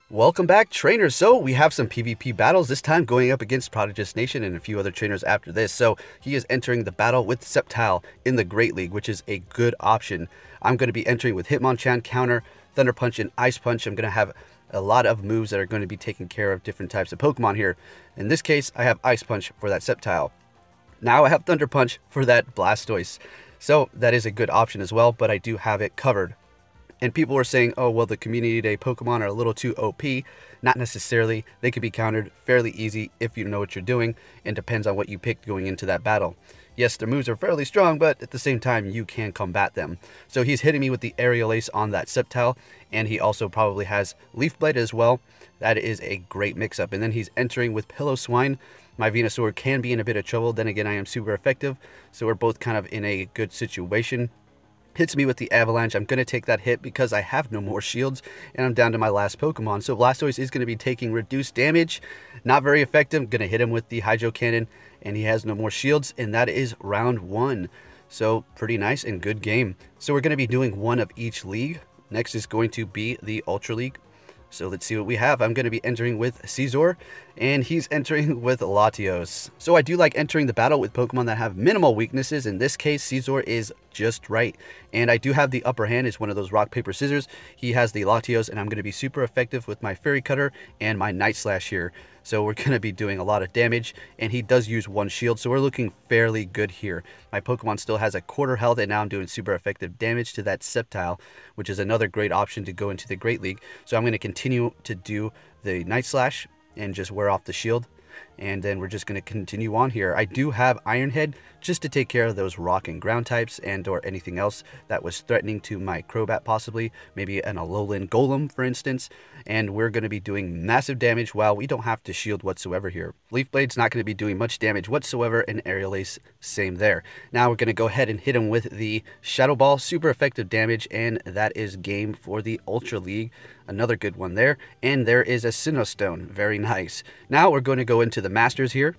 Welcome back, trainers. So we have some PvP battles, this time going up against ProdigiesNation and a few other trainers after this. So he is entering the battle with Sceptile in the Great League, which is a good option. I'm going to be entering with Hitmonchan, Counter, Thunder Punch, and Ice Punch. I'm going to have a lot of moves that are going to be taking care of different types of Pokemon here. In this case, I have Ice Punch for that Sceptile. Now I have Thunder Punch for that Blastoise. So that is a good option as well, but I do have it covered. And people were saying, oh, well, the Community Day Pokemon are a little too OP. Not necessarily. They can be countered fairly easy if you know what you're doing, and depends on what you picked going into that battle. Yes, their moves are fairly strong, but at the same time, you can combat them. So he's hitting me with the Aerial Ace on that Sceptile, and he also probably has Leaf Blade as well. That is a great mix-up. And then he's entering with Piloswine. My Venusaur can be in a bit of trouble. Then again, I am super effective, so we're both kind of in a good situation. Hits me with the Avalanche. I'm going to take that hit because I have no more shields and I'm down to my last Pokemon. So Blastoise is going to be taking reduced damage. Not very effective. I'm going to hit him with the Hydro Cannon and he has no more shields, and that is round 1. So pretty nice and good game. So we're going to be doing one of each league. Next is going to be the Ultra League. So let's see what we have. I'm going to be entering with Scizor, and he's entering with Latios. So I do like entering the battle with Pokemon that have minimal weaknesses. In this case, Scizor is just right. And I do have the upper hand. It's one of those rock, paper, scissors. He has the Latios, and I'm going to be super effective with my Fairy Cutter and my Night Slash here. So we're going to be doing a lot of damage, and he does use one shield, so we're looking fairly good here. My Pokemon still has a quarter health, and now I'm doing super effective damage to that Sceptile, which is another great option to go into the Great League. So I'm going to continue to do the Night Slash and just wear off the shield. And then we're just going to continue on here. I do have Iron Head just to take care of those rock and ground types and or anything else that was threatening to my Crobat possibly. Maybe an Alolan Golem, for instance. And we're going to be doing massive damage while we don't have to shield whatsoever here. Leaf Blade's not going to be doing much damage whatsoever, and Aerial Ace, same there. Now we're going to go ahead and hit him with the Shadow Ball. Super effective damage, and that is game for the Ultra League. Another good one there. And there is a Sinnoh Stone. Very nice. Now we're going to go into the Masters here.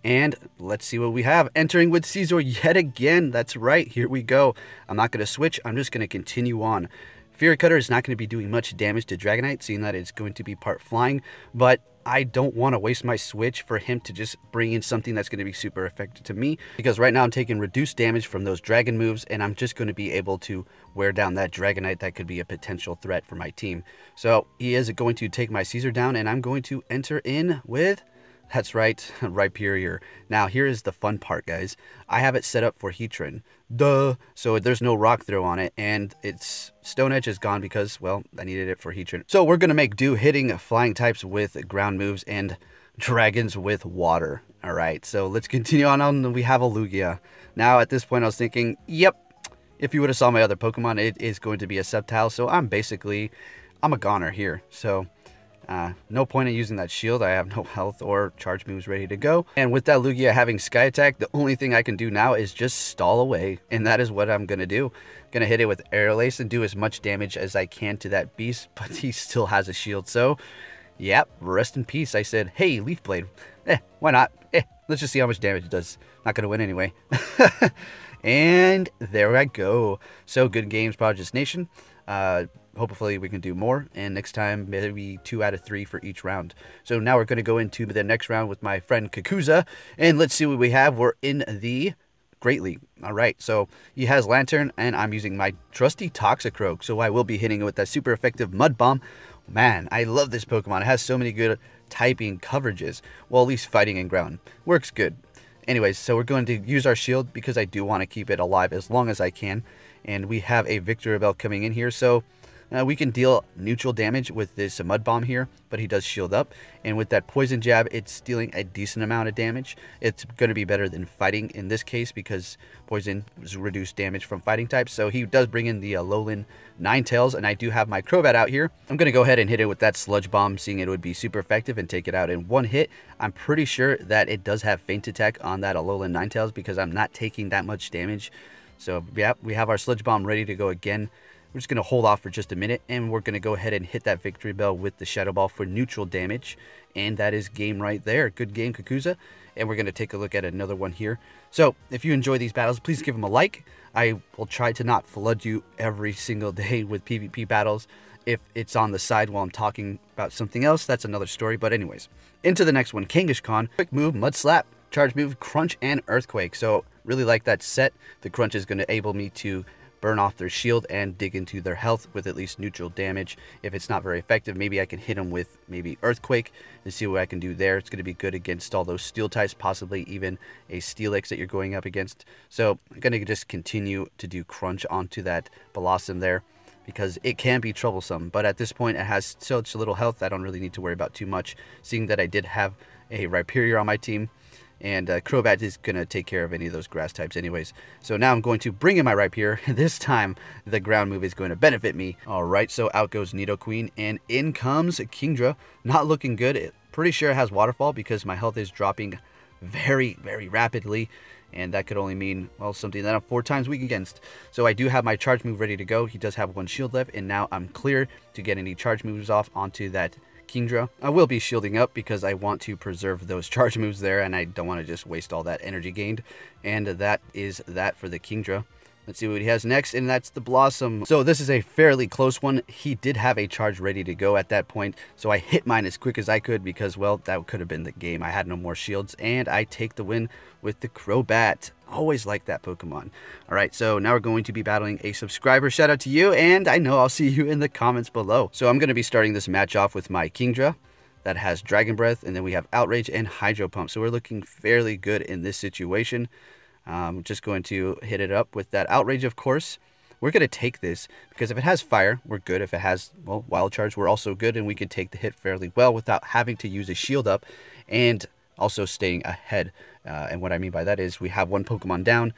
And let's see what we have. Entering with Scizor yet again. That's right. Here we go. I'm not going to switch. I'm just going to continue on. Fairy Cutter is not going to be doing much damage to Dragonite, seeing that it's going to be part flying. But I don't want to waste my switch for him to just bring in something that's going to be super effective to me. Because right now I'm taking reduced damage from those dragon moves, and I'm just going to be able to wear down that Dragonite that could be a potential threat for my team. So he is going to take my Scizor down, and I'm going to enter in with... That's right, Rhyperior. Now, here is the fun part, guys. I have it set up for Heatran. Duh! So there's no Rock Throw on it, and its Stone Edge is gone because, well, I needed it for Heatran. So we're going to make do hitting flying types with ground moves and dragons with water. Alright, so let's continue on. We have a Lugia. Now, at this point, I was thinking, yep, if you would have saw my other Pokemon, it is going to be a Sceptile. So I'm a goner here. So... no point in using that shield. I have no health or charge moves ready to go. And with that Lugia having Sky Attack, the only thing I can do now is just stall away. And that is what I'm going to do. Going to hit it with Aerial Ace and do as much damage as I can to that beast. But he still has a shield. So, yep, rest in peace. I said, hey, Leaf Blade. Why not? Let's just see how much damage it does. Not going to win anyway. And there I go. So, good games, ProdigiesNation. Hopefully we can do more, and next time maybe 2 out of 3 for each round. So now we're going to go into the next round with my friend Kakuza, and let's see what we have. We're in the Great League. Alright, so he has Lantern, and I'm using my trusty Toxicroak, so I will be hitting it with that super effective Mud Bomb. Man, I love this Pokemon. It has so many good typing coverages. Well, at least fighting and ground. Works good. Anyways, so we're going to use our shield because I do want to keep it alive as long as I can. And we have a Victreebel coming in here, so... we can deal neutral damage with this Mud Bomb here, but he does shield up. And with that Poison Jab, it's dealing a decent amount of damage. It's going to be better than fighting in this case because Poison is reduced damage from fighting types. So he does bring in the Alolan Ninetales, and I do have my Crobat out here. I'm going to go ahead and hit it with that Sludge Bomb, seeing it would be super effective and take it out in one hit. I'm pretty sure that it does have Feint Attack on that Alolan Ninetales because I'm not taking that much damage. So yeah, we have our Sludge Bomb ready to go again. We're just going to hold off for just a minute, and we're going to go ahead and hit that Victreebel with the Shadow Ball for neutral damage. And that is game right there. Good game, Kakuza. And we're going to take a look at another one here. So, if you enjoy these battles, please give them a like. I will try to not flood you every single day with PvP battles. If it's on the side while I'm talking about something else, that's another story. But anyways, into the next one, Kangaskhan. Quick move, Mud Slap, charge move, Crunch, and Earthquake. So really like that set. The Crunch is going to enable me to burn off their shield and dig into their health with at least neutral damage. If it's not very effective, maybe I can hit them with maybe Earthquake and see what I can do there. It's going to be good against all those steel types, possibly even a Steelix that you're going up against. So I'm going to just continue to do Crunch onto that Blossom there, because it can be troublesome. But at this point, it has such little health, I don't really need to worry about too much, seeing that I did have a Rhyperior on my team. And Crobat is going to take care of any of those grass types anyways. So now I'm going to bring in my Rhyperior. This time, the ground move is going to benefit me. Alright, so out goes Nidoqueen, and in comes Kingdra. Not looking good. Pretty sure it has Waterfall because my health is dropping very, very rapidly. And that could only mean, well, something that I'm 4 times weak against. So I do have my charge move ready to go. He does have 1 shield left, and now I'm clear to get any charge moves off onto that Kingdra. I will be shielding up because I want to preserve those charge moves there, and I don't want to just waste all that energy gained. And that is that for the Kingdra. Let's see what he has next, and that's the Blossom. So this is a fairly close one. He did have a charge ready to go at that point, so I hit mine as quick as I could because, well, that could have been the game. I had no more shields, and I take the win with the Crobat. Always like that Pokemon. All right, so now we're going to be battling a subscriber. Shout out to you, and I know I'll see you in the comments below. So I'm going to be starting this match off with my Kingdra that has Dragon Breath, and then we have Outrage and Hydro Pump. So we're looking fairly good in this situation. Just going to hit it up with that Outrage, of course. We're going to take this because if it has Fire, we're good. If it has, well, Wild Charge, we're also good, and we can take the hit fairly well without having to use a shield up and also staying ahead. And what I mean by that is we have 1 Pokemon down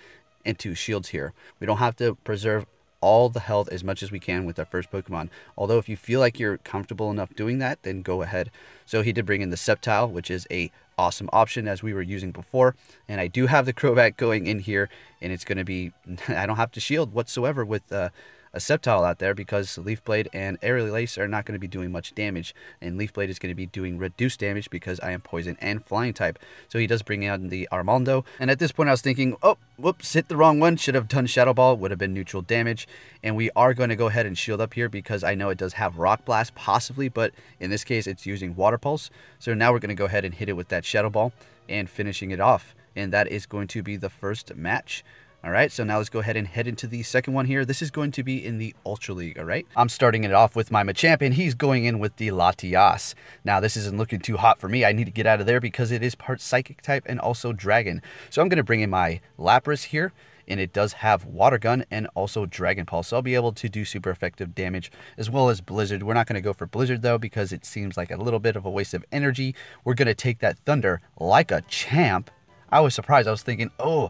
and 2 shields here. We don't have to preserve all the health as much as we can with our first Pokemon. Although if you feel like you're comfortable enough doing that, then go ahead. So he did bring in the Sceptile, which is a awesome option as we were using before. And I do have the Crobat going in here, and it's going to be, I don't have to shield whatsoever with a Sceptile out there because Leaf Blade and Aerial Ace are not going to be doing much damage, and Leaf Blade is going to be doing reduced damage because I am Poison and Flying type. So he does bring out the Armando, and at this point I was thinking, oh, whoops, hit the wrong one, should have done Shadow Ball, would have been neutral damage. And we are going to go ahead and shield up here because I know it does have Rock Blast possibly, but in this case it's using Water Pulse. So now we're going to go ahead and hit it with that Shadow Ball and finishing it off, and that is going to be the first match. Alright, so now let's go ahead and head into the second one here. This is going to be in the Ultra League, alright? I'm starting it off with my Machamp, and he's going in with the Latios. Now, this isn't looking too hot for me. I need to get out of there because it is part Psychic type and also Dragon. So I'm going to bring in my Lapras here, and it does have Water Gun and also Dragon Pulse. So I'll be able to do super effective damage as well as Blizzard. We're not going to go for Blizzard, though, because it seems like a little bit of a waste of energy. We're going to take that Thunder like a champ. I was surprised. I was thinking, oh,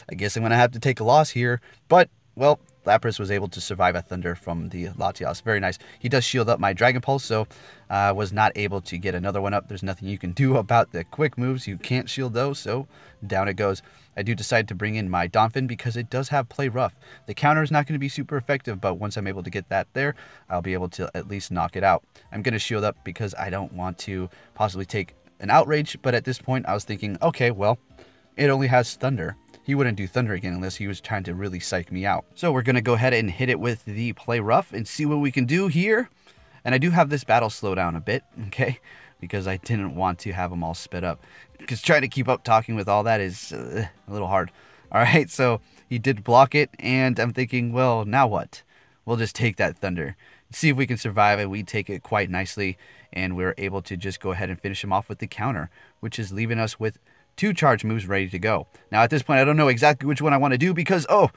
I guess I'm going to have to take a loss here. But, well, Lapras was able to survive a Thunder from the Latios. Very nice. He does shield up my Dragon Pulse, so I was not able to get another one up. There's nothing you can do about the quick moves. You can't shield those, so down it goes. I do decide to bring in my Donphin because it does have Play Rough. The counter is not going to be super effective, but once I'm able to get that there, I'll be able to at least knock it out. I'm going to shield up because I don't want to possibly take an Outrage, but at this point I was thinking, okay, well, it only has Thunder. He wouldn't do Thunder again unless he was trying to really psych me out. So we're going to go ahead and hit it with the Play Rough and see what we can do here. And I do have this battle slow down a bit, okay? Because I didn't want to have them all sped up. Because trying to keep up talking with all that is a little hard. Alright, so he did block it, and I'm thinking, well, now what? We'll just take that Thunder. See if we can survive it. We take it quite nicely, and we're able to just go ahead and finish him off with the counter, which is leaving us with 2 charge moves ready to go. Now, at this point, I don't know exactly which one I want to do because, oh,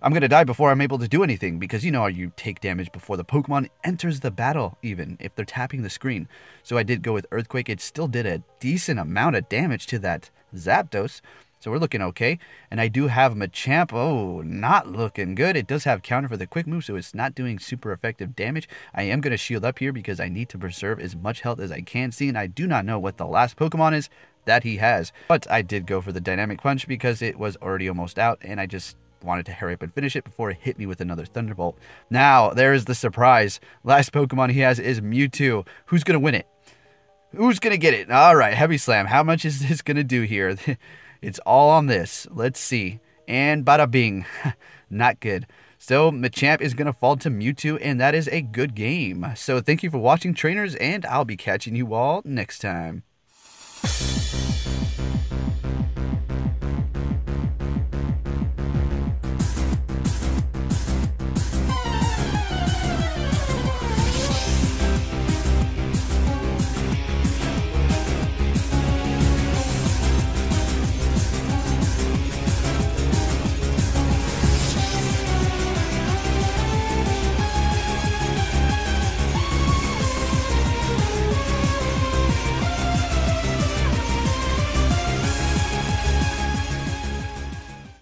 I'm going to die before I'm able to do anything because, you know, you take damage before the Pokemon enters the battle, even if they're tapping the screen. So I did go with Earthquake. It still did a decent amount of damage to that Zapdos. So we're looking okay. And I do have Machamp. Oh, not looking good. It does have counter for the quick move, so it's not doing super effective damage. I am going to shield up here because I need to preserve as much health as I can see, and I do not know what the last Pokemon is that he has. But I did go for the Dynamic Punch because it was already almost out, and I just wanted to hurry up and finish it before it hit me with another Thunderbolt. Now, there is the surprise. Last Pokemon he has is Mewtwo. Who's going to win it? Who's going to get it? All right, Heavy Slam. How much is this going to do here? It's all on this. Let's see. And bada bing. Not good. So Machamp is going to fall to Mewtwo, and that is a good game. So thank you for watching, trainers, and I'll be catching you all next time.